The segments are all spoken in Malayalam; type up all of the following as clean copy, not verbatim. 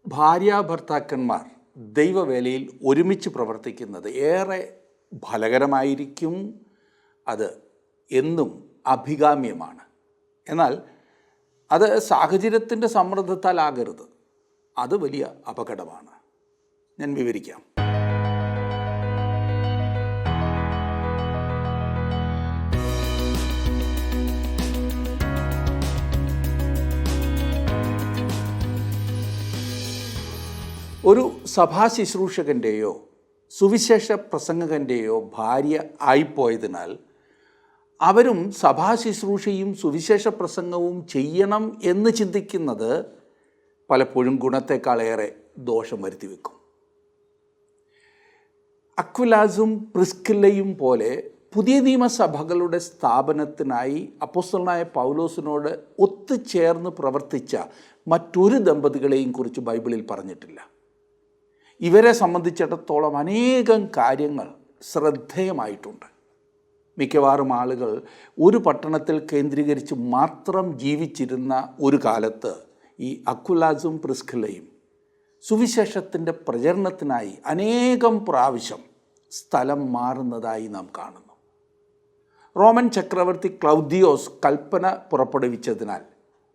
ഭാര്യാഭർത്താക്കന്മാർ ദൈവവേലയിൽ ഒരുമിച്ച് പ്രവർത്തിക്കുന്നത് ഏറെ ഫലകരമായിരിക്കും. അത് എന്നും അഭികാമ്യമാണ്. എന്നാൽ അത് സാഹചര്യത്തിൻ്റെ സമ്മർദ്ദത്താൽ ആകരുത്. അത് വലിയ അപകടമാണ്. ഞാൻ വിവരിക്കാം. ഒരു സഭാ ശുശ്രൂഷകൻ്റെയോ സുവിശേഷ പ്രസംഗകൻ്റെയോ ഭാര്യ ആയിപ്പോയതിനാൽ അവരും സഭാ ശുശ്രൂഷയും സുവിശേഷ പ്രസംഗവും ചെയ്യണം എന്ന് ചിന്തിക്കുന്നത് പലപ്പോഴും ഗുണത്തെക്കാളേറെ ദോഷം വരുത്തിവെക്കും. അക്വിലാസും പ്രിസ്കില്ലയും പോലെ പുതിയ നിയമസഭകളുടെ സ്ഥാപനത്തിനായി അപ്പോസ്തലനായ പൗലോസിനോട് ഒത്തുചേർന്ന് പ്രവർത്തിച്ച മറ്റൊരു ദമ്പതികളെയും കുറിച്ച് ബൈബിളിൽ പറഞ്ഞിട്ടില്ല. ഇവരെ സംബന്ധിച്ചിടത്തോളം അനേകം കാര്യങ്ങൾ ശ്രദ്ധേയമായിട്ടുണ്ട്. മിക്കവാറും ആളുകൾ ഒരു പട്ടണത്തിൽ കേന്ദ്രീകരിച്ച് മാത്രം ജീവിച്ചിരുന്ന ഒരു കാലത്ത് ഈ അക്വിലാസും പ്രിസ്കില്ലയും സുവിശേഷത്തിൻ്റെ പ്രചരണത്തിനായി അനേകം പ്രാവശ്യം സ്ഥലം മാറുന്നതായി നാം കാണുന്നു. റോമൻ ചക്രവർത്തി ക്ലൗദിയോസ് കൽപ്പന പുറപ്പെടുവിച്ചതിനാൽ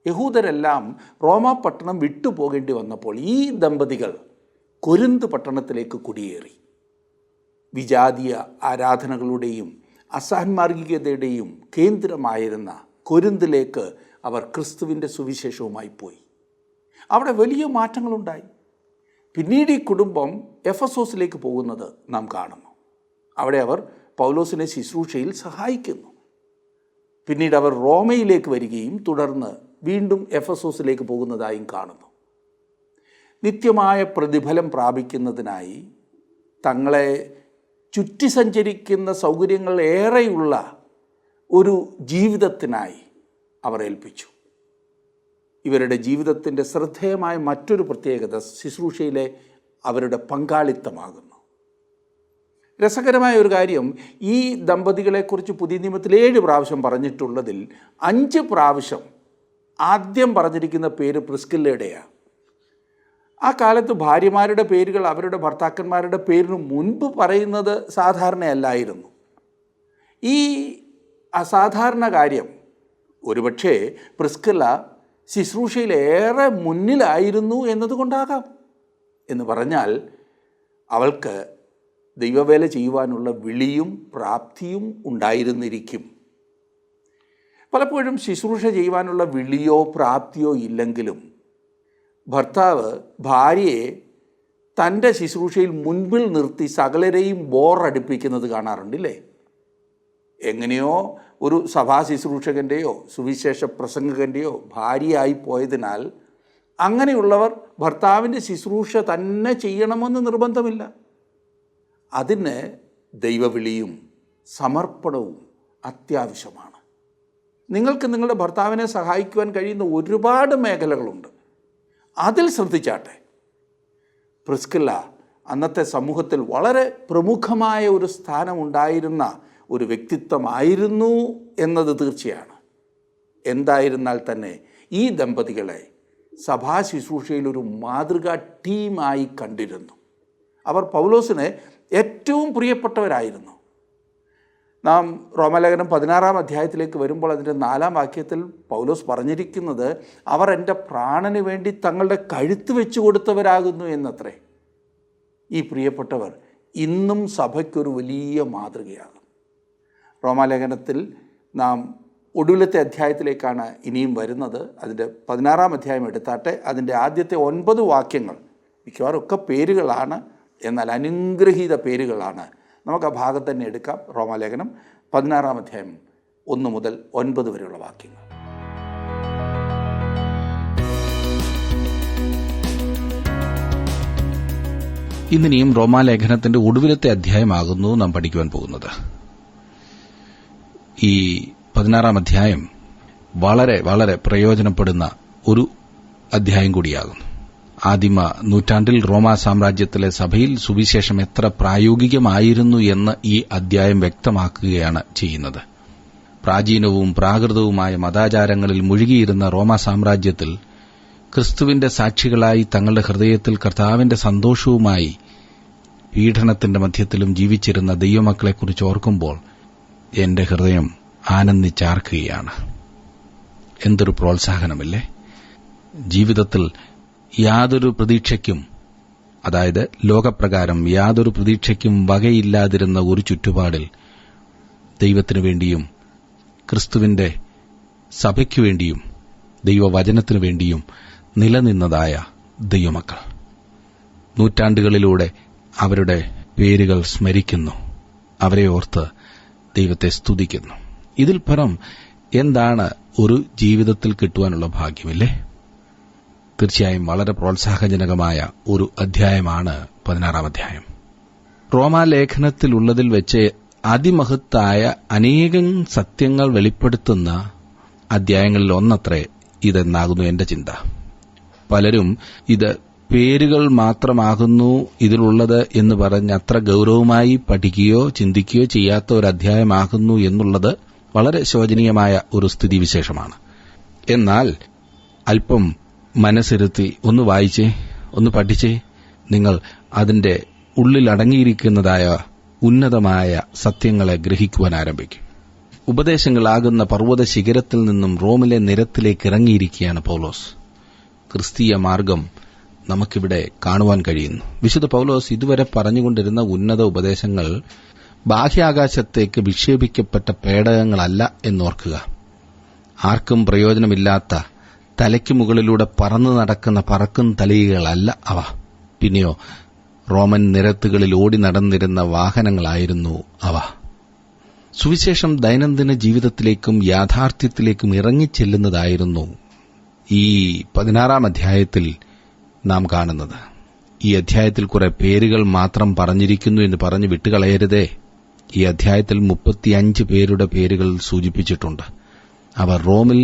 യഹൂദരെല്ലാം റോമാ പട്ടണം വിട്ടുപോകേണ്ടി വന്നപ്പോൾ ഈ ദമ്പതികൾ കൊരിന്ത് പട്ടണത്തിലേക്ക് കുടിയേറി. വിജാതീയ ആരാധനകളുടെയും അസാൻമാർഗികതയുടെയും കേന്ദ്രമായിരുന്ന കൊരിന്തിലേക്ക് അവർ ക്രിസ്തുവിൻ്റെ സുവിശേഷവുമായി പോയി. അവിടെ വലിയ മാറ്റങ്ങളുണ്ടായി. പിന്നീട് ഈ കുടുംബം എഫെസോസിലേക്ക് പോകുന്നത് നാം കാണുന്നു. അവിടെ അവർ പൗലോസിനെ ശുശ്രൂഷയിൽ സഹായിക്കുന്നു. പിന്നീട് അവർ റോമയിലേക്ക് വരികയും തുടർന്ന് വീണ്ടും എഫെസോസിലേക്ക് പോകുന്നതായും കാണുന്നു. നിത്യമായ പ്രതിഫലം പ്രാപിക്കുന്നതിനായി തങ്ങളെ ചുറ്റി സഞ്ചരിക്കുന്ന സൗകര്യങ്ങൾ ഏറെയുള്ള ഒരു ജീവിതത്തിനായി അവർ ഏൽപ്പിച്ചു. ഇവരുടെ ജീവിതത്തിൻ്റെ ശ്രദ്ധേയമായ മറ്റൊരു പ്രത്യേകത ശുശ്രൂഷയിലെ അവരുടെ പങ്കാളിത്തമാകുന്നു. രസകരമായ ഒരു കാര്യം, ഈ ദമ്പതികളെക്കുറിച്ച് പുതിയ നിയമത്തിൽ 7 പ്രാവശ്യം പറഞ്ഞിട്ടുള്ളതിൽ 5 പ്രാവശ്യം ആദ്യം പറഞ്ഞിരിക്കുന്ന പേര് പ്രിസ്കില്ലയുടെയാണ്. ആ കാലത്ത് ഭാര്യമാരുടെ പേരുകൾ അവരുടെ ഭർത്താക്കന്മാരുടെ പേരിന് മുൻപ് പറയുന്നത് സാധാരണയല്ലായിരുന്നു. ഈ അസാധാരണ കാര്യം ഒരുപക്ഷെ പ്രിസ്കില്ല ശുശ്രൂഷയിലേറെ മുന്നിലായിരുന്നു എന്നതുകൊണ്ടാകാം. എന്ന് പറഞ്ഞാൽ അവൾക്ക് ദൈവവേല ചെയ്യുവാനുള്ള വിളിയും പ്രാപ്തിയും ഉണ്ടായിരുന്നിരിക്കും. പലപ്പോഴും ശുശ്രൂഷ ചെയ്യുവാനുള്ള വിളിയോ പ്രാപ്തിയോ ഇല്ലെങ്കിലും ഭർത്താവ് ഭാര്യയെ തൻ്റെ ശുശ്രൂഷയിൽ മുൻപിൽ നിർത്തി സകലരെയും ബോറടിപ്പിക്കുന്നത് കാണാറുണ്ടല്ലേ? എങ്ങനെയോ ഒരു സഭാ ശുശ്രൂഷകൻ്റെയോ സുവിശേഷ പ്രസംഗകൻ്റെയോ ഭാര്യയായി പോയതിനാൽ അങ്ങനെയുള്ളവർ ഭർത്താവിൻ്റെ ശുശ്രൂഷ തന്നെ ചെയ്യണമെന്ന് നിർബന്ധമില്ല. അതിന് ദൈവവിളിയും സമർപ്പണവും അത്യാവശ്യമാണ്. നിങ്ങൾക്ക് നിങ്ങളുടെ ഭർത്താവിനെ സഹായിക്കുവാൻ കഴിയുന്ന ഒരുപാട് മേഖലകളുണ്ട്. അതിൽ ശ്രദ്ധിച്ചാട്ടെ. പ്രിസ്കില്ല അന്നത്തെ സമൂഹത്തിൽ വളരെ പ്രമുഖമായ ഒരു സ്ഥാനമുണ്ടായിരുന്ന ഒരു വ്യക്തിത്വമായിരുന്നു എന്നത് തീർച്ചയാണ്. എന്തായിരുന്നാൽ തന്നെ ഈ ദമ്പതികളെ സഭാ ശുശ്രൂഷയിൽ ഒരു മാതൃകാ ടീമായി കണ്ടിരുന്നു. അവർ പൗലോസിന് ഏറ്റവും പ്രിയപ്പെട്ടവരായിരുന്നു. നാം റോമാലേഖനം 16-ാം അധ്യായത്തിലേക്ക് വരുമ്പോൾ അതിൻ്റെ 4-ാം വാക്യത്തിൽ പൗലോസ് പറഞ്ഞിരിക്കുന്നത് അവർ എൻ്റെ പ്രാണന് വേണ്ടി തങ്ങളുടെ കഴുത്ത് വെച്ച് കൊടുത്തവരാകുന്നു എന്നത്രേ. ഈ പ്രിയപ്പെട്ടവർ ഇന്നും സഭയ്ക്കൊരു വലിയ മാതൃകയാകും. റോമാലേഖനത്തിൽ നാം ഒടുവിലത്തെ അധ്യായത്തിലേക്കാണ് ഇനിയും വരുന്നത്. അതിൻ്റെ 16-ാം അധ്യായം എടുത്താട്ടെ. അതിൻ്റെ ആദ്യത്തെ 9 വാക്യങ്ങൾ മിക്കവാറും ഒക്കെ പേരുകളാണ്, എന്നാൽ അനുഗ്രഹീത പേരുകളാണ്. നമുക്ക് ആ ഭാഗം തന്നെ എടുക്കാം. റോമാലേഖനം 16-ാം അധ്യായം 1 മുതൽ 9 വരെയുള്ള വാക്യങ്ങൾ. ഇന്നിനിയും റോമാലേഖനത്തിന്റെ ഒടുവിലത്തെ അധ്യായമാകുന്നു നാം പഠിക്കുവാൻ പോകുന്നത്. ഈ 16-ാം അധ്യായം വളരെ വളരെ പ്രയോജനപ്പെടുന്ന ഒരു അധ്യായം കൂടിയാകുന്നു. ആദിമ നൂറ്റാണ്ടിൽ റോമാ സാമ്രാജ്യത്തിലെ സഭയിൽ സുവിശേഷം എത്ര പ്രായോഗികമായിരുന്നു എന്ന് ഈ അധ്യായം വ്യക്തമാക്കുകയാണ് ചെയ്യുന്നത്. പ്രാചീനവും പ്രാകൃതവുമായ മതാചാരങ്ങളിൽ മുഴുകിയിരുന്ന റോമാ സാമ്രാജ്യത്തിൽ ക്രിസ്തുവിന്റെ സാക്ഷികളായി തങ്ങളുടെ ഹൃദയത്തിൽ കർത്താവിന്റെ സന്തോഷവുമായി പീഡനത്തിന്റെ മധ്യത്തിലും ജീവിച്ചിരുന്ന ദൈവമക്കളെക്കുറിച്ച് ഓർക്കുമ്പോൾ എന്റെ ഹൃദയം ആനന്ദിച്ചാർക്കുകയാണ്. എന്തൊരു പ്രോത്സാഹനമല്ലേ! ജീവിതത്തിൽ യാതൊരു പ്രതീക്ഷയ്ക്കും, അതായത് ലോകപ്രകാരം യാതൊരു പ്രതീക്ഷയ്ക്കും വകയില്ലാതിരുന്ന ഒരു ചുറ്റുപാടിൽ ദൈവത്തിനു വേണ്ടിയും ക്രിസ്തുവിന്റെ സഭയ്ക്കു വേണ്ടിയും ദൈവവചനത്തിനു വേണ്ടിയും നിലനിന്നതായ ദൈവമക്കൾ നൂറ്റാണ്ടുകളിലൂടെ അവരുടെ പേരുകൾ സ്മരിക്കുന്നു, അവരെ ഓർത്ത് ദൈവത്തെ സ്തുതിക്കുന്നു. ഇതിൽ പരം എന്താണ് ഒരു ജീവിതത്തിൽ കിട്ടുവാനുള്ള ഭാഗ്യമില്ലേ? തീർച്ചയായും വളരെ പ്രോത്സാഹജനകമായ ഒരു അധ്യായമാണ് 16-ാം അധ്യായം. റോമാലേഖനത്തിലുള്ളതിൽ വെച്ച് അതിമഹത്തായ അനേകം സത്യങ്ങൾ വെളിപ്പെടുത്തുന്ന അധ്യായങ്ങളിൽ ഒന്നത്രേ ഇതെന്നാകുന്നു എന്റെ ചിന്ത. പലരും ഇത് പേരുകൾ മാത്രമാകുന്നു ഇതിലുള്ളത് എന്ന് പറഞ്ഞ് അത്ര ഗൌരവമായി പഠിക്കുകയോ ചിന്തിക്കുകയോ ചെയ്യാത്ത ഒരു അധ്യായമാകുന്നു എന്നുള്ളത് വളരെ ശോചനീയമായ ഒരു സ്ഥിതിവിശേഷമാണ്. എന്നാൽ അല്പം മനസ്സിരുത്തി ഒന്ന് വായിച്ചേ, ഒന്ന് പഠിച്ചേ, നിങ്ങൾ അതിന്റെ ഉള്ളിൽ അടങ്ങിയിരിക്കുന്നതായ ഉന്നതമായ സത്യങ്ങളെ ഗ്രഹിക്കുവാൻ ആരംഭിക്കും. ഉപദേശങ്ങളാകുന്ന പർവ്വത ശിഖരത്തിൽ നിന്നും റോമിലെ നിരത്തിലേക്ക് ഇറങ്ങിയിരിക്കുകയാണ് പൌലോസ്. ക്രിസ്തീയ മാർഗം നമുക്കിവിടെ കാണുവാൻ കഴിയുന്നു. വിശുദ്ധ പൌലോസ് ഇതുവരെ പറഞ്ഞുകൊണ്ടിരുന്ന ഉന്നത ഉപദേശങ്ങൾ ബാഹ്യാകാശത്തേക്ക് വിക്ഷേപിക്കപ്പെട്ട പേടകങ്ങളല്ല എന്നോർക്കുക. ആർക്കും പ്രയോജനമില്ലാത്ത തലയ്ക്ക് മുകളിലൂടെ പറന്നു നടക്കുന്ന പറക്കും തലികകളല്ല അവ. പിന്നെയോ റോമൻ നിരത്തുകളിൽ ഓടി നടന്നിരുന്ന വാഹനങ്ങളായിരുന്നു അവ. സുവിശേഷം ദൈനംദിന ജീവിതത്തിലേക്കും യാഥാർത്ഥ്യത്തിലേക്കും ഇറങ്ങിച്ചെല്ലുന്നതായിരുന്നു ഈ 16-ാം അധ്യായത്തിൽ നാം കാണുന്നത്. ഈ അധ്യായത്തിൽ കുറെ പേരുകൾ മാത്രം പറഞ്ഞിരിക്കുന്നു എന്ന് പറഞ്ഞ് വിട്ടുകളയരുതേ. ഈ അധ്യായത്തിൽ 35 പേരുടെ പേരുകൾ സൂചിപ്പിച്ചിട്ടുണ്ട്. അവർ റോമിൽ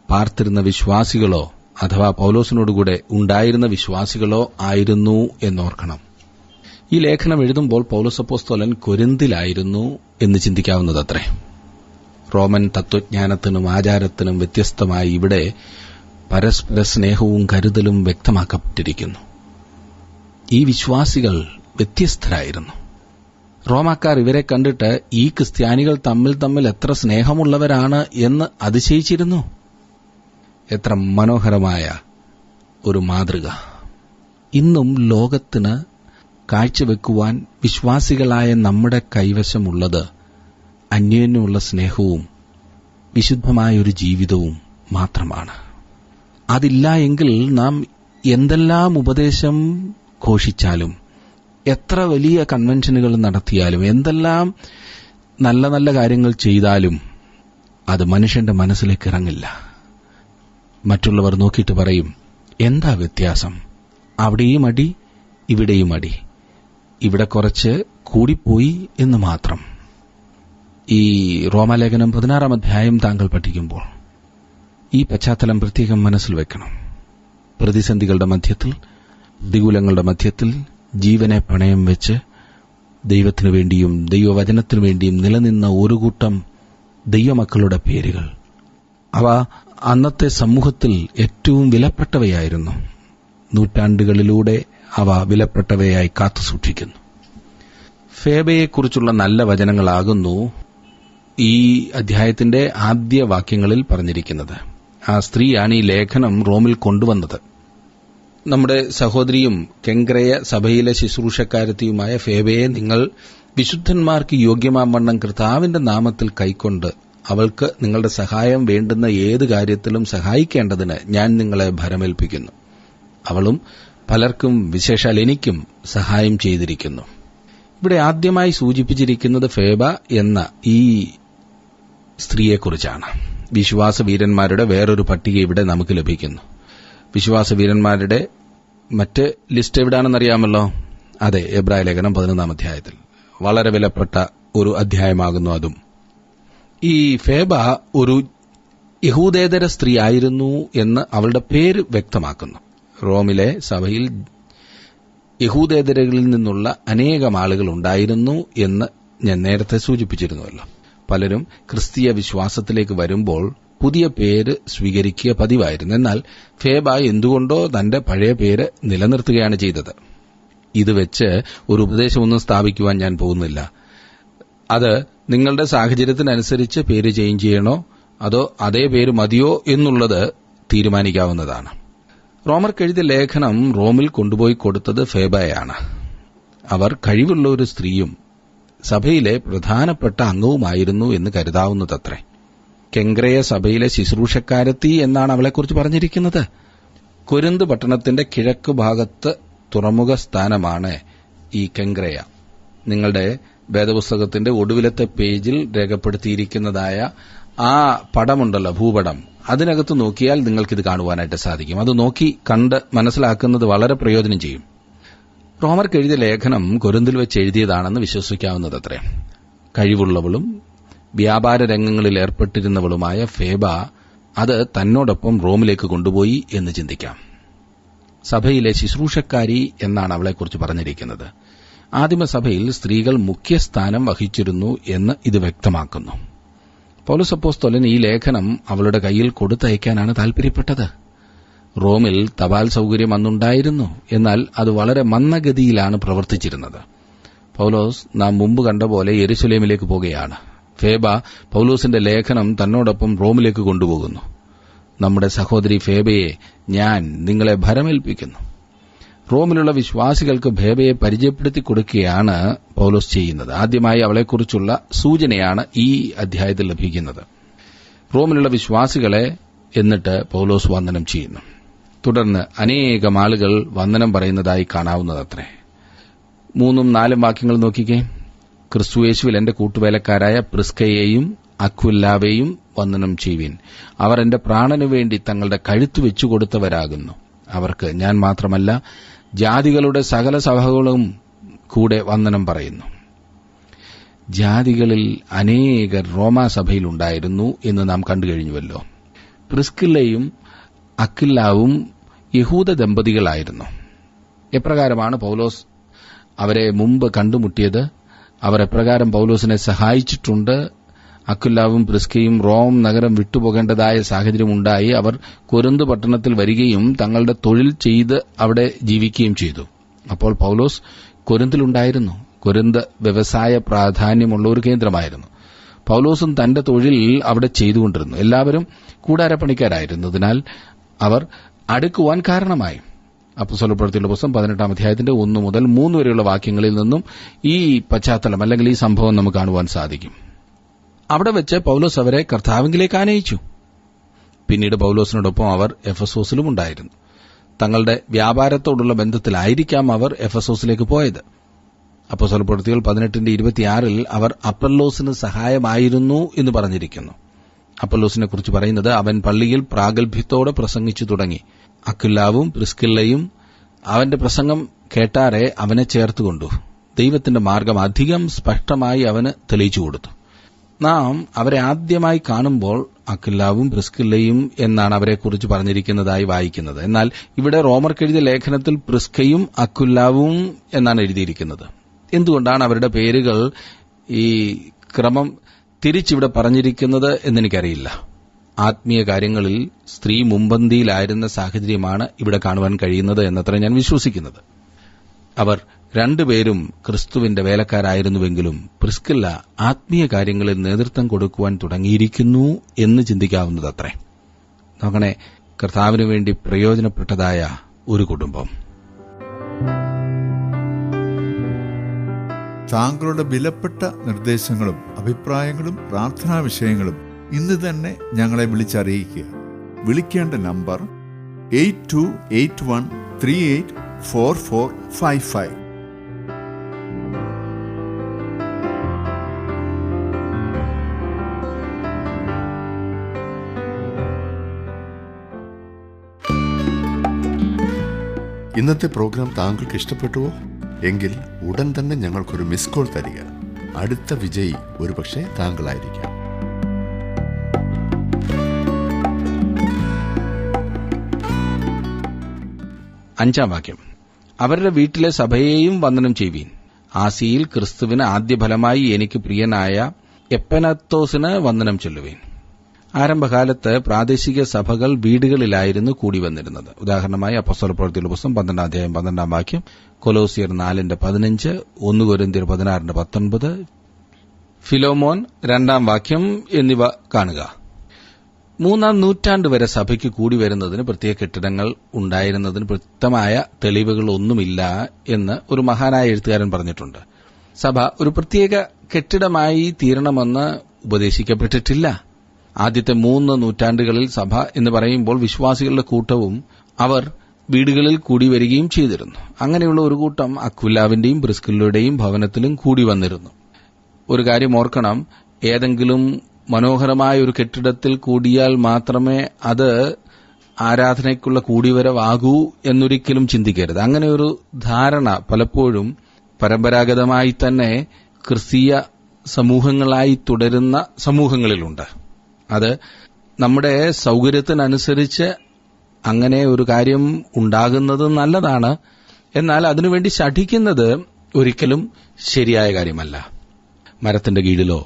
പാർത്തിരുന്ന വിശ്വാസികളോ അഥവാ പൌലോസിനോടുകൂടെ ഉണ്ടായിരുന്ന വിശ്വാസികളോ ആയിരുന്നു എന്നോർക്കണം. ഈ ലേഖനം എഴുതുമ്പോൾ പൌലോസ് അപ്പോസ്തലൻ കൊരിന്തിലായിരുന്നു എന്ന് ചിന്തിക്കാവുന്നതത്രേ. റോമൻ തത്വജ്ഞാനത്തിനും ആചാരത്തിനും വ്യത്യസ്തമായി ഇവിടെ പരസ്പര സ്നേഹവും കരുതലും വ്യക്തമാക്കപ്പെട്ടിരിക്കുന്നു. ഈ വിശ്വാസികൾ വ്യത്യസ്തരായിരുന്നു. റോമാക്കാർ ഇവരെ കണ്ടിട്ട് ഈ ക്രിസ്ത്യാനികൾ തമ്മിൽ എത്ര സ്നേഹമുള്ളവരാണ് എന്ന് അതിശയിച്ചിരുന്നു. എത്ര മനോഹരമായ ഒരു മാതൃക! ഇന്നും ലോകത്തിന് കാഴ്ചവെക്കുവാൻ വിശ്വാസികളായ നമ്മുടെ കൈവശമുള്ളത് അന്യോന്യമുള്ള സ്നേഹവും വിശുദ്ധമായൊരു ജീവിതവും മാത്രമാണ്. അതില്ല എങ്കിൽ നാം എന്തെല്ലാം ഉപദേശം ഘോഷിച്ചാലും, എത്ര വലിയ കൺവെൻഷനുകൾ നടത്തിയാലും, എന്തെല്ലാം നല്ല നല്ല കാര്യങ്ങൾ ചെയ്താലും അത് മനുഷ്യന്റെ മനസ്സിലേക്ക് ഇറങ്ങില്ല. മറ്റുള്ളവർ നോക്കിയിട്ട് പറയും, എന്താ വ്യത്യാസം? അവിടെയും അടി, ഇവിടെയും അടി, ഇവിടെ കുറച്ച് കൂടിപ്പോയി എന്ന് മാത്രം. ഈ റോമാലേഖനം 16-ാം അധ്യായം താങ്കൾ പഠിക്കുമ്പോൾ ഈ പശ്ചാത്തലം പ്രത്യേകം മനസ്സിൽ വെക്കണം. പ്രതിസന്ധികളുടെ മധ്യത്തിൽ, പ്രതികൂലങ്ങളുടെ മധ്യത്തിൽ ജീവനെ പണയം വെച്ച് ദൈവത്തിനു വേണ്ടിയും ദൈവവചനത്തിനു വേണ്ടിയും നിലനിന്ന ഒരു കൂട്ടം ദൈവമക്കളുടെ പേരുകൾ, അവ അന്നത്തെ സമൂഹത്തിൽ ഏറ്റവും വിലപ്പെട്ടവയായിരുന്നു. നൂറ്റാണ്ടുകളിലൂടെ അവ വിലപ്പെട്ടവയായി കാത്തുസൂക്ഷിക്കുന്നു. ഫേബയെക്കുറിച്ചുള്ള നല്ല വചനങ്ങളാകുന്നു ഈ അധ്യായത്തിന്റെ ആദ്യ വാക്യങ്ങളിൽ പറഞ്ഞിരിക്കുന്നത്. ആ സ്ത്രീയാണ് ഈ ലേഖനം റോമിൽ കൊണ്ടുവന്നത്. നമ്മുടെ സഹോദരിയും കെങ്ക്രയ സഭയിലെ ശുശ്രൂഷക്കാരത്തിയുമായ ഫേബയെ നിങ്ങൾ വിശുദ്ധന്മാർക്ക് യോഗ്യമാവണ്ണം കർത്താവിന്റെ നാമത്തിൽ കൈക്കൊണ്ട് അവൾക്ക് നിങ്ങളുടെ സഹായം വേണ്ടുന്ന ഏത് കാര്യത്തിലും സഹായിക്കേണ്ടതിന് ഞാൻ നിങ്ങളെ ഭരമേൽപ്പിക്കുന്നു. അവളും പലർക്കും, വിശേഷാൽ എനിക്കും സഹായം ചെയ്തിരിക്കുന്നു. ഇവിടെ ആദ്യമായി സൂചിപ്പിച്ചിരിക്കുന്നത് ഫേബ എന്ന ഈ സ്ത്രീയെക്കുറിച്ചാണ്. വിശ്വാസവീരന്മാരുടെ വേറൊരു പട്ടിക ഇവിടെ നമുക്ക് ലഭിക്കുന്നു. വിശ്വാസവീരന്മാരുടെ മറ്റ് ലിസ്റ്റ് എവിടാണെന്നറിയാമല്ലോ? അതെ, എബ്രായ ലേഖനം 11-ാം അധ്യായത്തിൽ. വളരെ വിലപ്പെട്ട ഒരു അധ്യായമാകുന്നു അതും. ഈ ഫേബ ഒരു യഹൂദേതര സ്ത്രീ ആയിരുന്നു എന്ന് അവളുടെ പേര് വ്യക്തമാക്കുന്നു. റോമിലെ സഭയിൽ യഹൂദേതരകളിൽ നിന്നുള്ള അനേകം ആളുകൾ ഉണ്ടായിരുന്നു എന്ന് ഞാൻ നേരത്തെ സൂചിപ്പിച്ചിരുന്നുവല്ലോ. പലരും ക്രിസ്തീയ വിശ്വാസത്തിലേക്ക് വരുമ്പോൾ പുതിയ പേര് സ്വീകരിക്കുക പതിവായിരുന്നു. എന്നാൽ ഫേബ എന്തുകൊണ്ടോ തന്റെ പഴയ പേര് നിലനിർത്തുകയാണ് ചെയ്തത്. ഇത് വെച്ച് ഒരു ഉപദേശമൊന്നും സ്ഥാപിക്കുവാൻ ഞാൻ പോകുന്നില്ല. അത് നിങ്ങളുടെ സാഹചര്യത്തിനനുസരിച്ച് പേര് ചേഞ്ച് ചെയ്യണോ അതോ അതേ പേര് മതിയോ എന്നുള്ളത് തീരുമാനിക്കാവുന്നതാണ്. റോമർക്കെഴുതിയ ലേഖനം റോമിൽ കൊണ്ടുപോയി കൊടുത്തത് ഫേബയാണ്. അവർ കഴിവുള്ള ഒരു സ്ത്രീയും സഭയിലെ പ്രധാനപ്പെട്ട അംഗവുമായിരുന്നു എന്ന് കരുതാവുന്നതത്രേ. കെങ്ക്രയ സഭയിലെ ശുശ്രൂഷക്കാരത്തി എന്നാണ് അവളെക്കുറിച്ച് പറഞ്ഞിരിക്കുന്നത്. കൊരിന്ത് പട്ടണത്തിന്റെ കിഴക്ക് ഭാഗത്ത് തുറമുഖ സ്ഥാനമാണ് ഈ കെങ്ക്രയ. നിങ്ങളുടെ വേദപുസ്തകത്തിന്റെ ഒടുവിലത്തെ പേജിൽ രേഖപ്പെടുത്തിയിരിക്കുന്നതായ ആ പടമുണ്ടല്ലോ, ഭൂപടം, അതിനകത്ത് നോക്കിയാൽ നിങ്ങൾക്കിത് കാണുവാനായിട്ട് സാധിക്കും. അത് നോക്കി കണ്ട് മനസ്സിലാക്കുന്നത് വളരെ പ്രയോജനം ചെയ്യും. റോമർക്കെഴുതിയ ലേഖനം കൊരിന്തിൽ വെച്ച് എഴുതിയതാണെന്ന് വിശ്വസിക്കാവുന്നതത്രേ. കഴിവുള്ളവളും വ്യാപാര രംഗങ്ങളിൽ ഏർപ്പെട്ടിരുന്നവളുമായ ഫേബ അത് തന്നോടൊപ്പം റോമിലേക്ക് കൊണ്ടുപോയി എന്ന് ചിന്തിക്കാം. സഭയിലെ ശുശ്രൂഷക്കാരി എന്നാണ് അവളെക്കുറിച്ച് പറഞ്ഞിരിക്കുന്നത്. ആദിമസഭയിൽ സ്ത്രീകൾ മുഖ്യസ്ഥാനം വഹിച്ചിരുന്നു എന്ന് ഇത് വ്യക്തമാക്കുന്നു. പൗലോസ് അപ്പോസ്തലൻ ഈ ലേഖനം അവളുടെ കയ്യിൽ കൊടുത്തയക്കാനാണ് താൽപര്യപ്പെട്ടത്. റോമിൽ തപാൽ സൌകര്യം അന്നുണ്ടായിരുന്നു. എന്നാൽ അത് വളരെ മന്ദഗതിയിലാണ് പ്രവർത്തിച്ചിരുന്നത്. പൗലോസ് നാം മുമ്പ് കണ്ട പോലെ യെരുശലേമിലേക്ക് പോകുകയാണ്. ഫേബ പൗലോസിന്റെ ലേഖനം തന്നോടൊപ്പം റോമിലേക്ക് കൊണ്ടുപോകുന്നു. നമ്മുടെ സഹോദരി ഫേബയെ ഞാൻ നിങ്ങളെ ഭരമേൽപ്പിക്കുന്നു. റോമിലുള്ള വിശ്വാസികൾക്ക് ഫേബയെ പരിചയപ്പെടുത്തി കൊടുക്കുകയാണ് പൗലോസ് ചെയ്യുന്നത്. ആദ്യമായി അവളെക്കുറിച്ചുള്ള സൂചനയാണ് ഈ അധ്യായത്തിൽ ലഭിക്കുന്നത്. റോമിലുള്ള വിശ്വാസികളെ എന്നിട്ട് പൗലോസ് വന്ദനം ചെയ്യുന്നു. തുടർന്ന് അനേകം ആളുകൾ വന്ദനം പറയുന്നതായി കാണാവുന്നതത്രേ. 3-4 വാക്യങ്ങൾ നോക്കിക്കേ. ക്രിസ്തുയേശുവിൽ എന്റെ കൂട്ടുവേലക്കാരായ പ്രിസ്കയെയും അക്വിലാവെയും വന്ദനം ചെയ്യുവിൻ. അവർ എന്റെ പ്രാണനു വേണ്ടി തങ്ങളുടെ കഴുത്ത് വെച്ചുകൊടുത്തവരാകുന്നു. അവർക്ക് ഞാൻ മാത്രമല്ല, ജാതികളുടെ സകല സഭകളും കൂടെ വന്ദനം പറയുന്നു. ജാതികളിൽ അനേകർ റോമാസഭയിലുണ്ടായിരുന്നു എന്ന് നാം കണ്ടുകഴിഞ്ഞുവല്ലോ. പ്രിസ്കില്ലയും അക്വിലാവും യഹൂദ ദമ്പതികളായിരുന്നു. എപ്രകാരമാണ് പൗലോസ് അവരെ മുമ്പ് കണ്ടുമുട്ടിയത്? അവർ എപ്രകാരം പൗലോസിനെ സഹായിച്ചിട്ടുണ്ട്? അക്വിലാവും പ്രിസ്കയും റോം നഗരം വിട്ടുപോകേണ്ടതായ സാഹചര്യമുണ്ടായി. അവർ കൊരിന്ത് പട്ടണത്തിൽ വരികയും തങ്ങളുടെ തൊഴിൽ ചെയ്ത് അവിടെ ജീവിക്കുകയും ചെയ്തു. അപ്പോൾ പൗലോസ് കൊരിന്തിലുണ്ടായിരുന്നു. കൊരിന്ത് വ്യവസായ പ്രാധാന്യമുള്ള ഒരു കേന്ദ്രമായിരുന്നു. പൗലോസും തന്റെ തൊഴിൽ അവിടെ ചെയ്തുകൊണ്ടിരുന്നു. എല്ലാവരും കൂടാരപ്പണിക്കാരായിരുന്നതിനാൽ അവർ അടുക്കുവാൻ കാരണമായി. അപ്പോസ്തലപ്രവൃത്തികളുടെ പുസ്തകം 18-ാം അധ്യായത്തിന്റെ 1 മുതൽ 3 വരെയുള്ള വാക്യങ്ങളിൽ നിന്നും ഈ പശ്ചാത്തലം അല്ലെങ്കിൽ ഈ സംഭവം നമുക്ക് കാണുവാൻ സാധിക്കും. അവിടെ വെച്ച് പൗലോസ് അവരെ കർത്താവിലേക്ക് ആനയിച്ചു. പിന്നീട് പൗലോസിനോടൊപ്പം അവർ എഫെസോസിലും ഉണ്ടായിരുന്നു. തങ്ങളുടെ വ്യാപാരത്തോടുള്ള ബന്ധത്തിലായിരിക്കാം അവർ എഫെസോസിലേക്ക് പോയത്. അപ്പോസ്തലപ്രവൃത്തികൾ 18-26 അവർ അപ്പല്ലോസിന് സഹായമായിരുന്നു എന്ന് പറഞ്ഞിരിക്കുന്നു. അപ്പല്ലോസിനെ കുറിച്ച് പറയുന്നത് അവൻ പള്ളിയിൽ പ്രാഗൽഭ്യത്തോടെ പ്രസംഗിച്ചു തുടങ്ങി. അക്വിലാവും പ്രിസ്കില്ലയും അവന്റെ പ്രസംഗം കേട്ടാറെ അവനെ ചേർത്തുകൊണ്ടു. ദൈവത്തിന്റെ മാർഗം അധികം സ്പഷ്ടമായി അവന് തെളിയിച്ചു കൊടുത്തു. നാം അവരെ ആദ്യമായി കാണുമ്പോൾ അക്വിലാവും പ്രിസ്കില്ലയും എന്നാണ് അവരെക്കുറിച്ച് പറഞ്ഞിരിക്കുന്നതായി വായിക്കുന്നത്. എന്നാൽ ഇവിടെ റോമർക്കെഴുതിയ ലേഖനത്തിൽ പ്രിസ്കയും അക്വിലാവും എന്നാണ് എഴുതിയിരിക്കുന്നത്. എന്തുകൊണ്ടാണ് അവരുടെ പേരുകൾ ഈ ക്രമം തിരിച്ചിവിടെ പറഞ്ഞിരിക്കുന്നത് എന്നെനിക്കറിയില്ല. ആത്മീയ കാര്യങ്ങളിൽ സ്ത്രീ മുമ്പന്തിയിലായിരുന്ന സാഹചര്യമാണ് ഇവിടെ കാണുവാൻ കഴിയുന്നത് എന്നത്ര ഞാൻ വിശ്വസിക്കുന്നത്. അവർ രണ്ടുപേരും ക്രിസ്തുവിന്റെ വേലക്കാരായിരുന്നുവെങ്കിലും പ്രിസ്കില്ല ആത്മീയ കാര്യങ്ങളിൽ നേതൃത്വം കൊടുക്കുവാൻ തുടങ്ങിയിരിക്കുന്നു എന്ന് ചിന്തിക്കാവുന്നതത്രേ. നോക്കണേ, കർത്താവിനു വേണ്ടി പ്രയോജനപ്പെട്ടതായ ഒരു കുടുംബം. താങ്കളുടെ വിലപ്പെട്ട നിർദ്ദേശങ്ങളും അഭിപ്രായങ്ങളും പ്രാർത്ഥനാ വിഷയങ്ങളും ഇന്ന് തന്നെ ഞങ്ങളെ വിളിച്ചറിയിക്കുക. വിളിക്കേണ്ട നമ്പർ 8281384455. ഇന്നത്തെ പ്രോഗ്രാം താങ്കൾക്ക് ഇഷ്ടപ്പെട്ടുവോ? എങ്കിൽ ഉടൻ തന്നെ ഞങ്ങൾക്കൊരു മിസ് കോൾ തരിക. അടുത്ത വിജയി ഒരുപക്ഷെ താങ്കളായിരിക്കാം. അഞ്ചാം വാക്യം. അവരുടെ വീട്ടിലെ സഭയെയും വന്ദനം ചെയ്യുവീൻ. ആസിയിൽ ക്രിസ്തുവിന് ആദ്യഫലമായി എനിക്ക് പ്രിയനായ എപ്പനത്തോസിന് വന്ദനം ചൊല്ലുവീൻ. ആരംഭകാലത്ത് പ്രാദേശിക സഭകൾ വീടുകളിലായിരുന്നു കൂടി വന്നിരുന്നത്. ഉദാഹരണമായി അപ്പോസ്തലപ്രവൃത്തികളുടെ പുസ്തകം 12-12 കൊലോസിയർ 4:15, 1 കൊരിന്ത്യർ 16:19, ഫിലോമോൻ 2 എന്നിവ കാണുക. 3-ാം നൂറ്റാണ്ട് വരെ സഭയ്ക്ക് കൂടി വരുന്നതിന് പ്രത്യേക കെട്ടിടങ്ങൾ ഉണ്ടായിരുന്നതിന് വ്യക്തമായ തെളിവുകളൊന്നുമില്ല എന്ന് ഒരു മഹാനായ എഴുത്തുകാരൻ പറഞ്ഞിട്ടുണ്ട്. സഭ ഒരു പ്രത്യേക കെട്ടിടമായി തീരണമെന്ന് ഉപദേശിക്കപ്പെട്ടിട്ടില്ല. ആദ്യത്തെ 3 നൂറ്റാണ്ടുകളിൽ സഭ എന്ന് പറയുമ്പോൾ വിശ്വാസികളുടെ കൂട്ടവും അവർ വീടുകളിൽ കൂടി വരികയും ചെയ്തിരുന്നു. അങ്ങനെയുള്ള ഒരു കൂട്ടം അക്വിലാവിന്റെയും പ്രിസ്കില്ലയുടെയും ഭവനത്തിലും കൂടി വന്നിരുന്നു. ഒരു കാര്യം ഓർക്കണം, ഏതെങ്കിലും മനോഹരമായ ഒരു കെട്ടിടത്തിൽ കൂടിയാൽ മാത്രമേ അത് ആരാധനയ്ക്കുള്ള കൂടിവരവാകൂ എന്നൊരിക്കലും ചിന്തിക്കരുത്. അങ്ങനെ ഒരു ധാരണ പലപ്പോഴും പരമ്പരാഗതമായി തന്നെ ക്രിസ്തീയ സമൂഹങ്ങളായി തുടരുന്ന സമൂഹങ്ങളിലുണ്ട്. അത് നമ്മുടെ സൗകര്യത്തിനനുസരിച്ച് അങ്ങനെ ഒരു കാര്യം ഉണ്ടാകുന്നത് നല്ലതാണ്. എന്നാൽ അതിനുവേണ്ടി ശഠിക്കുന്നത് ഒരിക്കലും ശരിയായ കാര്യമല്ല. മരത്തിന്റെ കീഴിലോ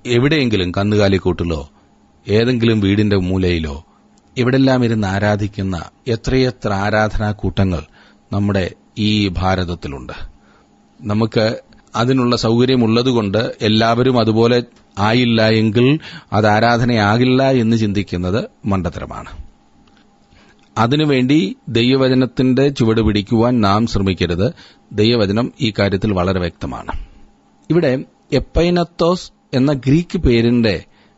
എവിടെയെങ്കിലും കന്നുകാലിക്കൂട്ടിലോ ഏതെങ്കിലും വീടിന്റെ മൂലയിലോ എവിടെല്ലാം ഇരുന്ന് ആരാധിക്കുന്ന എത്രയെത്ര ആരാധനാക്കൂട്ടങ്ങൾ നമ്മുടെ ഈ ഭാരതത്തിലുണ്ട്. നമുക്ക് അതിനുള്ള സൗകര്യമുള്ളതുകൊണ്ട് എല്ലാവരും അതുപോലെ ആയില്ല എങ്കിൽ അത് ആരാധനയാകില്ല എന്ന് ചിന്തിക്കുന്നത് മണ്ടത്തരമാണ്. അതിനുവേണ്ടി ദൈവവചനത്തിന്റെ ചുവട് പിടിക്കുവാൻ നാം ശ്രമിക്കരുത്. ദൈവവചനം ഈ കാര്യത്തിൽ വളരെ വ്യക്തമാണ്. ഇവിടെ എപ്പൈനത്തോസ് എന്ന ഗ്രീക്ക് പേരിന്റെ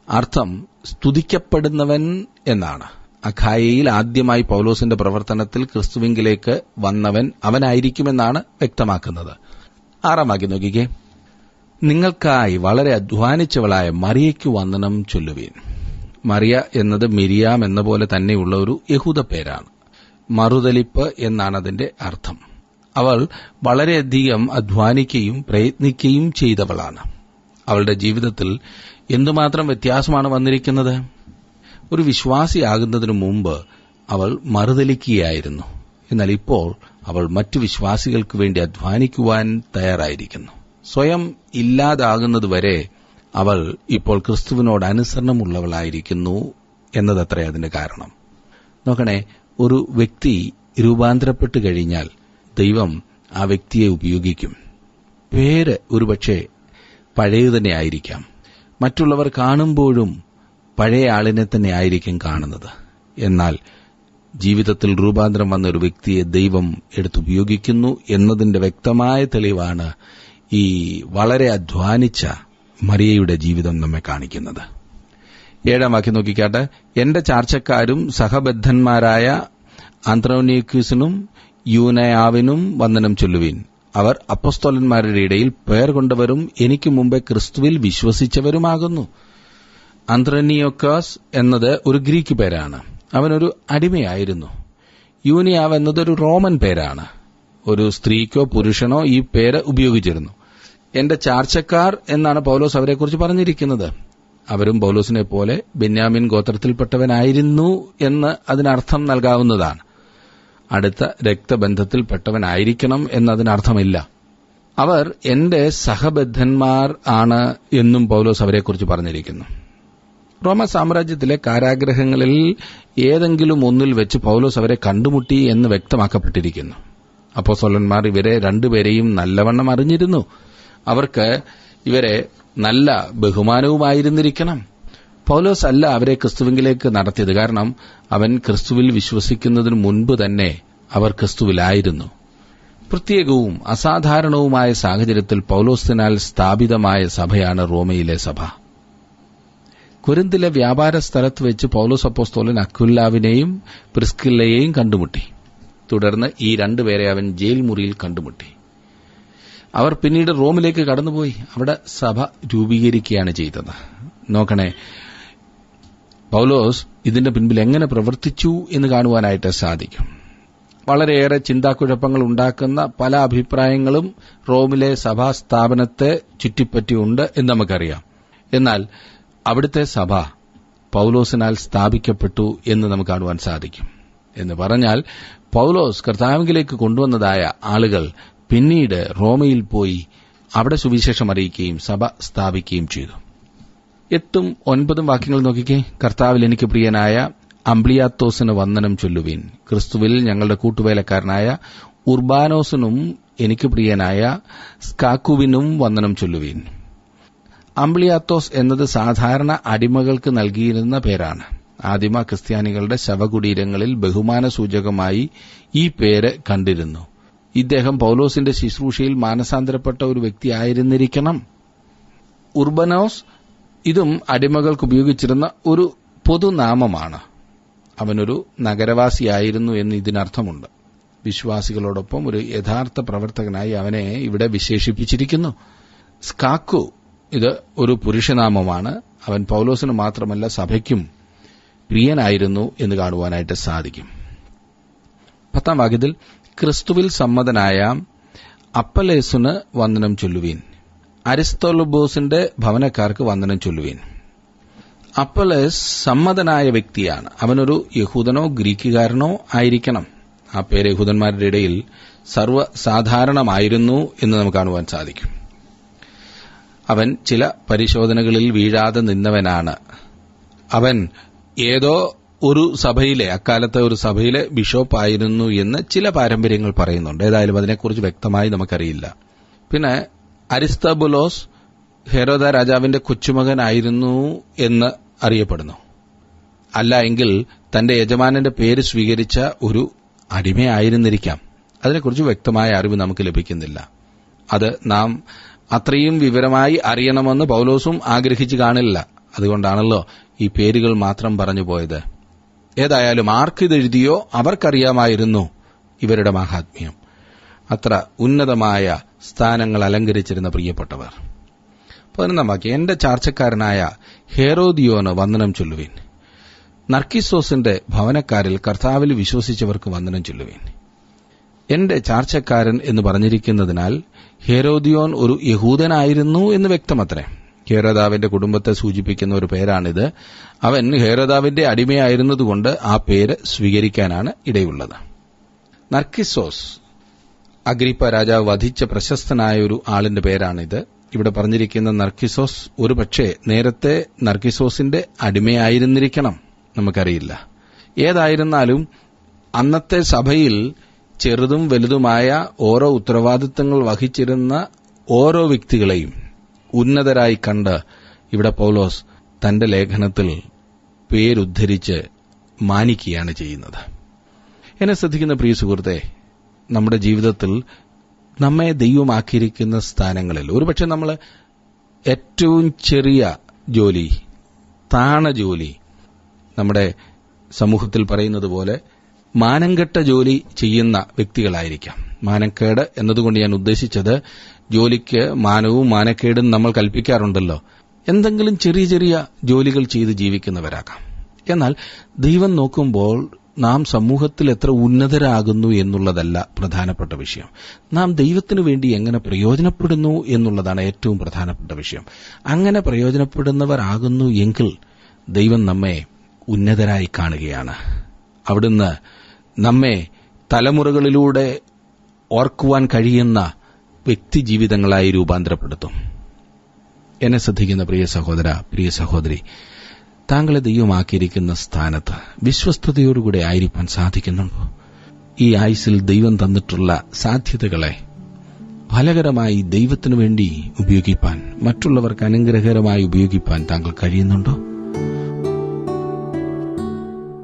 അർത്ഥം സ്തുതിക്കപ്പെടുന്നവൻ എന്നാണ്. അഖായയിൽ ആദ്യമായി പൌലോസിന്റെ പ്രവർത്തനത്തിൽ ക്രിസ്തുവിങ്കിലേക്ക് വന്നവൻ അവനായിരിക്കുമെന്നാണ് വ്യക്തമാക്കുന്നത്. 6 നോക്കിക്കേ. നിങ്ങൾക്കായി വളരെ അധ്വാനിച്ചവളായ മറിയയ്ക്ക് വന്ദനം ചൊല്ലുവീൻ. മറിയ എന്നത് മിരിയാം എന്ന പോലെ തന്നെയുള്ള ഒരു യഹൂദ പേരാണ്. മറുതലിപ്പ് എന്നാണ് അതിന്റെ അർത്ഥം. അവൾ വളരെയധികം അധ്വാനിക്കുകയും പ്രയത്നിക്കുകയും ചെയ്തവളാണ്. അവളുടെ ജീവിതത്തിൽ എന്തുമാത്രം വ്യത്യാസമാണ് വന്നിരിക്കുന്നത്. ഒരു വിശ്വാസിയാകുന്നതിനു മുമ്പ് അവൾ മറുതലിക്കുകയായിരുന്നു. എന്നാൽ ഇപ്പോൾ അവൾ മറ്റു വിശ്വാസികൾക്ക് വേണ്ടി അധ്വാനിക്കുവാൻ തയ്യാറായിരിക്കുന്നു. സ്വയം ഇല്ലാതാകുന്നതുവരെ അവൾ ഇപ്പോൾ ക്രിസ്തുവിനോട് അനുസരണമുള്ളവളായിരിക്കുന്നു എന്നതത്രേ അതിന്റെ കാരണം. നോക്കണേ, ഒരു വ്യക്തി രൂപാന്തരപ്പെട്ടു കഴിഞ്ഞാൽ ദൈവം ആ വ്യക്തിയെ ഉപയോഗിക്കും. പേര് ഒരുപക്ഷെ പഴയ തന്നെ ആയിരിക്കാം. മറ്റുള്ളവർ കാണുമ്പോഴും പഴയ ആളിനെ തന്നെ ആയിരിക്കും കാണുന്നത്. എന്നാൽ ജീവിതത്തിൽ രൂപാന്തരം വന്ന ഒരു വ്യക്തിയെ ദൈവം എടുത്തുപയോഗിക്കുന്നു എന്നതിന്റെ വ്യക്തമായ തെളിവാണ് ഈ വളരെ അധ്വാനിച്ച മറിയയുടെ ജീവിതം നമ്മെ കാണിക്കുന്നത്. 7 നോക്കിക്കാട്ടെ. എന്റെ ചാർച്ചക്കാരും സഹബദ്ധന്മാരായ അന്ത്രോനീക്യൂസിനും യൂനയാവിനും വന്ദനം ചൊല്ലുവീൻ. അവർ അപ്പോസ്തലന്മാരുടെ ഇടയിൽ പേർ കൊണ്ടവരും എനിക്ക് മുമ്പേ ക്രിസ്തുവിൽ വിശ്വസിച്ചവരുമാകുന്നു. അന്ത്രോനിയോക്കോസ് എന്നത് ഒരു ഗ്രീക്ക് പേരാണ്. അവനൊരു അടിമയായിരുന്നു. യൂനിയാവ് എന്നതൊരു റോമൻ പേരാണ്. ഒരു സ്ത്രീക്കോ പുരുഷനോ ഈ പേര് ഉപയോഗിച്ചിരുന്നു. എന്റെ ചാർച്ചക്കാർ എന്നാണ് പൌലോസ് അവരെക്കുറിച്ച് പറഞ്ഞിരിക്കുന്നത്. അവരും പൌലോസിനെ പോലെ ബെന്യാമിൻ ഗോത്രത്തിൽപ്പെട്ടവനായിരുന്നു എന്ന് അതിനർത്ഥം നൽകാവുന്നതാണ്. അടുത്ത രക്തബന്ധത്തിൽപ്പെട്ടവനായിരിക്കണം എന്നതിനർത്ഥമില്ല. അവർ എന്റെ സഹബദ്ധന്മാർ ആണ് എന്നും പൌലോസ് അവരെക്കുറിച്ച് പറഞ്ഞിരിക്കുന്നു. റോമ സാമ്രാജ്യത്തിലെ കാരാഗ്രഹങ്ങളിൽ ഏതെങ്കിലും ഒന്നിൽ വെച്ച് പൌലോസ് അവരെ കണ്ടുമുട്ടി എന്ന് വ്യക്തമാക്കപ്പെട്ടിരിക്കുന്നു. അപ്പോസ്തലന്മാർ ഇവരെ രണ്ടുപേരെയും നല്ലവണ്ണം അറിഞ്ഞിരുന്നു. അവർക്ക് ഇവരെ നല്ല ബഹുമാനവുമായിരുന്നിരിക്കണം. പൌലോസ് അല്ല അവരെ ക്രിസ്തുവിലേക്ക് നടത്തിയത്. കാരണം അവൻ ക്രിസ്തുവിൽ വിശ്വസിക്കുന്നതിന് മുൻപ് തന്നെ അവർ ക്രിസ്തുവിലായിരുന്നു. പ്രത്യേകവും അസാധാരണവുമായ സാഹചര്യത്തിൽ പൌലോസിനാൽ സ്ഥാപിതമായ സഭയാണ് റോമയിലെ സഭ. കൊരിന്തിലെ വ്യാപാര സ്ഥലത്ത് വെച്ച് പൌലോസ് അപ്പോസ്തലൻ അക്വിലാവിനെയും പ്രിസ്കില്ലയെയും കണ്ടുമുട്ടി. തുടർന്ന് ഈ രണ്ടുപേരെ അവൻ ജയിൽ മുറിയിൽ കണ്ടുമുട്ടി. അവർ പിന്നീട് റോമിലേക്ക് കടന്നുപോയി അവിടെ സഭ രൂപീകരിക്കുകയാണ് ചെയ്തത്. നോക്കണേ, പൌലോസ് ഇതിന്റെ പിൻപിൽ എങ്ങനെ പ്രവർത്തിച്ചു എന്ന് കാണുവാനായിട്ട് സാധിക്കും. വളരെയേറെ ചിന്താക്കുഴപ്പങ്ങൾ ഉണ്ടാക്കുന്ന പല അഭിപ്രായങ്ങളും റോമിലെ സഭാസ്ഥാപനത്തെ ചുറ്റിപ്പറ്റിയുണ്ട് എന്ന് നമുക്കറിയാം. എന്നാൽ അവിടുത്തെ സഭ പൌലോസിനാൽ സ്ഥാപിക്കപ്പെട്ടു എന്ന് നമുക്ക് കാണുവാൻ സാധിക്കും. എന്ന് പറഞ്ഞാൽ പൌലോസ് കർത്താവിലേക്ക് കൊണ്ടുവന്നതായ ആളുകൾ പിന്നീട് റോമയിൽ പോയി അവിടെ സുവിശേഷം അറിയിക്കുകയും സഭ സ്ഥാപിക്കുകയും ചെയ്തു. 8ഉം 9ഉം വാക്യങ്ങൾ നോക്കിക്കേ. കർത്താവിൽ എനിക്ക് പ്രിയനായ അംബ്ലിയാത്തോസിന് വന്ദനം ചൊല്ലുവീൻ. ക്രിസ്തുവിൽ ഞങ്ങളുടെ കൂട്ടുവേലക്കാരനായ ഉർബാനോസിനും എനിക്ക് പ്രിയനായ സ്കാക്കുവിനും വന്ദനം ചൊല്ലുവീൻ. അംബ്ലിയാത്തോസ് എന്നത് സാധാരണ അടിമകൾക്ക് നൽകിയിരുന്ന പേരാണ്. ആദിമ ക്രിസ്ത്യാനികളുടെ ശവകുടീരങ്ങളിൽ ബഹുമാന സൂചകമായി ഈ പേര് കണ്ടിരുന്നു. ഇദ്ദേഹം പൌലോസിന്റെ ശുശ്രൂഷയിൽ മാനസാന്തരപ്പെട്ട ഒരു വ്യക്തിയായിരുന്നിരിക്കണം. ഉർബനോസ് ഇതും അടിമകൾക്ക് ഉപയോഗിച്ചിരുന്ന ഒരു പൊതുനാമമാണ്. അവനൊരു നഗരവാസിയായിരുന്നു എന്ന് ഇതിനർത്ഥമുണ്ട്. വിശ്വാസികളോടൊപ്പം ഒരു യഥാർത്ഥ പ്രവർത്തകനായി അവനെ ഇവിടെ വിശേഷിപ്പിച്ചിരിക്കുന്നു. സ്കാക്കു ഇത് ഒരു പുരുഷനാമമാണ്. അവൻ പൌലോസിന് മാത്രമല്ല സഭയ്ക്കും പ്രിയനായിരുന്നു എന്ന് കാണുവാനായിട്ട് സാധിക്കും. 10ാം വാക്യത്തിൽ ക്രിസ്തുവിൽ സമ്മതനായ അപ്പലേസിന് വന്ദനം ചൊല്ലുവീൻ. അരിസ്തോലബോസിന്റെ ഭവനക്കാർക്ക് വന്ദനം ചൊല്ലുവീൻ. അപ്പലേസ് സമ്മതനായ വ്യക്തിയാണ്. അവനൊരു യഹൂദനോ ഗ്രീക്കുകാരനോ ആയിരിക്കണം. ആ പേര് യഹൂദന്മാരുടെ ഇടയിൽ സർവ്വസാധാരണമായിരുന്നു എന്ന് നമുക്ക് കാണുവാൻ സാധിക്കും. അവൻ ചില പരിശോധനകളിൽ വീഴാതെ നിന്നവനാണ്. അവൻ ഏതോ ഒരു സഭയിലെ, അക്കാലത്തെ ഒരു സഭയിലെ ബിഷപ്പായിരുന്നു എന്ന് ചില പാരമ്പര്യങ്ങൾ പറയുന്നുണ്ട്. ഏതായാലും അതിനെക്കുറിച്ച് വ്യക്തമായി നമുക്കറിയില്ല. പിന്നെ അരിസ്തബുലോസ് ഹെരോദ രാജാവിന്റെ കൊച്ചുമകനായിരുന്നു എന്ന് അറിയപ്പെടുന്നു. അല്ല എങ്കിൽ തന്റെ യജമാനന്റെ പേര് സ്വീകരിച്ച ഒരു അടിമയായിരുന്നിരിക്കാം. അതിനെക്കുറിച്ച് വ്യക്തമായ അറിവ് നമുക്ക് ലഭിക്കുന്നില്ല. അത് നാം അത്രയും വിവരമായി അറിയണമെന്ന് പൌലോസും ആഗ്രഹിച്ചു കാണില്ല. അതുകൊണ്ടാണല്ലോ ഈ പേരുകൾ മാത്രം പറഞ്ഞു പോയത്. ഏതായാലും ആർക്കിതെഴുതിയോ അവർക്കറിയാമായിരുന്നു ഇവരുടെ മാഹാത്മ്യം. അത്ര ഉന്നതമായ സ്ഥാനങ്ങൾ അലങ്കരിച്ചിരുന്ന പ്രിയപ്പെട്ടവർ. 11ാം വാക്യം എന്റെ ചാർച്ചക്കാരനായ ഹെരോദിയോന് വന്ദനം ചൊല്ലുവീൻ. നർക്കിസോസിന്റെ ഭവനക്കാരിൽ കർത്താവിൽ വിശ്വസിച്ചവർക്ക് വന്ദനം ചൊല്ലുവീൻ. എന്റെ ചാർച്ചക്കാരൻ എന്ന് പറഞ്ഞിരിക്കുന്നതിനാൽ ഹെരോദിയോൻ ഒരു യഹൂദനായിരുന്നു എന്ന് വ്യക്തമത്രേ. ഹെരോദാവിന്റെ കുടുംബത്തെ സൂചിപ്പിക്കുന്ന ഒരു പേരാണിത്. അവൻ ഹെരോദാവിന്റെ അടിമയായിരുന്നതുകൊണ്ട് ആ പേര് സ്വീകരിക്കാനാണ് ഇടയുള്ളത്. നർക്കിസോസ് അഗ്രിപ്പ രാജാവ് വധിച്ച പ്രശസ്തനായ ഒരു ആളിന്റെ പേരാണിത്. ഇവിടെ പറഞ്ഞിരിക്കുന്ന നർക്കിസോസ് ഒരുപക്ഷെ നേരത്തെ നർക്കിസോസിന്റെ അടിമയായിരുന്നിരിക്കണം, നമുക്കറിയില്ല. ഏതായിരുന്നാലും അന്നത്തെ സഭയിൽ ചെറുതും വലുതുമായ ഓരോ ഉത്തരവാദിത്തങ്ങൾ വഹിച്ചിരുന്ന ഓരോ വ്യക്തികളെയും ഉന്നതരായി കണ്ട് ഇവിടെ പൌലോസ് തന്റെ ലേഖനത്തിൽ പേരുദ്ധരിച്ച് മാനിക്കുകയാണ് ചെയ്യുന്നത്. എന്നെ ശ്രദ്ധിക്കുന്ന പ്രിയ സുഹൃത്തെ, നമ്മുടെ ജീവിതത്തിൽ നമ്മെ ദൈവമാക്കിയിരിക്കുന്ന സ്ഥാനങ്ങളിൽ ഒരുപക്ഷെ നമ്മൾ ഏറ്റവും ചെറിയ ജോലി, താണ ജോലി, നമ്മുടെ സമൂഹത്തിൽ പറയുന്നത് പോലെ മാനംകെട്ട ജോലി ചെയ്യുന്ന വ്യക്തികളായിരിക്കാം. മാനക്കേട് എന്നതുകൊണ്ട് ഞാൻ ഉദ്ദേശിച്ചത് ജോലിക്ക് മാനവും മാനക്കേടും നമ്മൾ കൽപ്പിക്കാറുണ്ടല്ലോ. എന്തെങ്കിലും ചെറിയ ചെറിയ ജോലികൾ ചെയ്ത് ജീവിക്കുന്നവരാകാം. എന്നാൽ ദൈവം നോക്കുമ്പോൾ നാം സമൂഹത്തിൽ എത്ര ഉന്നതരാകുന്നു എന്നുള്ളതല്ല പ്രധാനപ്പെട്ട വിഷയം. നാം ദൈവത്തിനു വേണ്ടി എങ്ങനെ പ്രയോജനപ്പെടുന്നു എന്നുള്ളതാണ് ഏറ്റവും പ്രധാനപ്പെട്ട വിഷയം. അങ്ങനെ പ്രയോജനപ്പെടുന്നവരാകുന്നു എങ്കിൽ ദൈവം നമ്മെ ഉന്നതരായി കാണുകയാണ്. അവിടുന്ന് നമ്മെ തലമുറകളിലൂടെ ഓർക്കുവാൻ കഴിയുന്ന വ്യക്തിജീവിതങ്ങളായി രൂപാന്തരപ്പെടുത്തും. എന്നെ ശ്രദ്ധിക്കുന്ന പ്രിയ സഹോദര, പ്രിയ സഹോദരി, താങ്കളെ ദൈവമാക്കിയിരിക്കുന്ന സ്ഥാനത്ത് വിശ്വസ്തയോടുകൂടെ ആയിരിക്കാൻ സാധിക്കുന്നുണ്ടോ? ഈ ആയുസ്സിൽ ദൈവം തന്നിട്ടുള്ള സാധ്യതകളെ ഫലകരമായി ദൈവത്തിനു വേണ്ടി ഉപയോഗിപ്പാൻ, മറ്റുള്ളവർക്ക് അനുഗ്രഹകരമായി ഉപയോഗിപ്പാൻ താങ്കൾ കഴിയുന്നുണ്ടോ?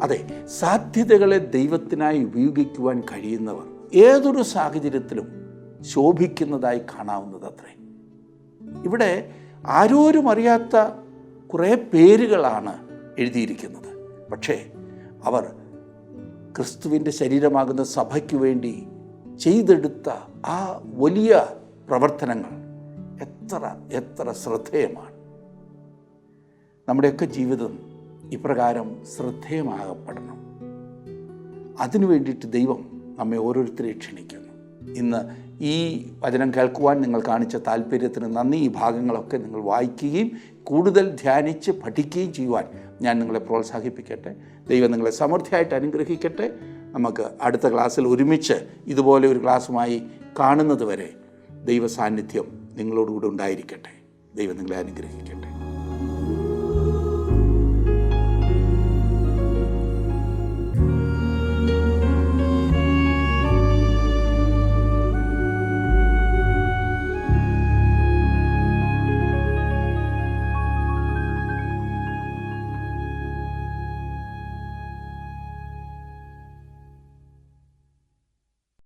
അതെ, സാധ്യതകളെ ദൈവത്തിനായി ഉപയോഗിക്കുവാൻ കഴിയുന്നവർ ഏതൊരു സാഹചര്യത്തിലും ശോഭിക്കുന്നതായി കാണാവുന്നതത്രേ. ഇവിടെ ആരോരും അറിയാത്ത കുറേ പേരുകളാണ് എഴുതിയിരിക്കുന്നത്. പക്ഷേ അവർ ക്രിസ്തുവിൻ്റെ ശരീരമാകുന്ന സഭയ്ക്കു വേണ്ടി ചെയ്തെടുത്ത ആ വലിയ പ്രവർത്തനങ്ങൾ എത്ര എത്ര ശ്രദ്ധേയമാണ്. നമ്മുടെയൊക്കെ ജീവിതം ഇപ്രകാരം ശ്രദ്ധേയമാകപ്പെടണം. അതിനു വേണ്ടിയിട്ട് ദൈവം നമ്മെ ഓരോരുത്തരെയും ക്ഷണിക്കുന്നു. ഇന്ന് ഈ വചനം കേൾക്കുവാൻ നിങ്ങൾ കാണിച്ച താല്പര്യത്തിന് നന്ദി. ഈ ഭാഗങ്ങളൊക്കെ നിങ്ങൾ വായിക്കുകയും കൂടുതൽ ധ്യാനിച്ച് പഠിക്കുകയും ചെയ്യുവാൻ ഞാൻ നിങ്ങളെ പ്രോത്സാഹിപ്പിക്കട്ടെ. ദൈവം നിങ്ങളെ സമൃദ്ധിയായിട്ട് അനുഗ്രഹിക്കട്ടെ. നമുക്ക് അടുത്ത ക്ലാസ്സിൽ ഒരുമിച്ച് ഇതുപോലെ ഒരു ക്ലാസ്സുമായി കാണുന്നത് വരെ ദൈവ സാന്നിധ്യം നിങ്ങളോടുകൂടെ ഉണ്ടായിരിക്കട്ടെ. ദൈവം നിങ്ങളെ അനുഗ്രഹിക്കട്ടെ.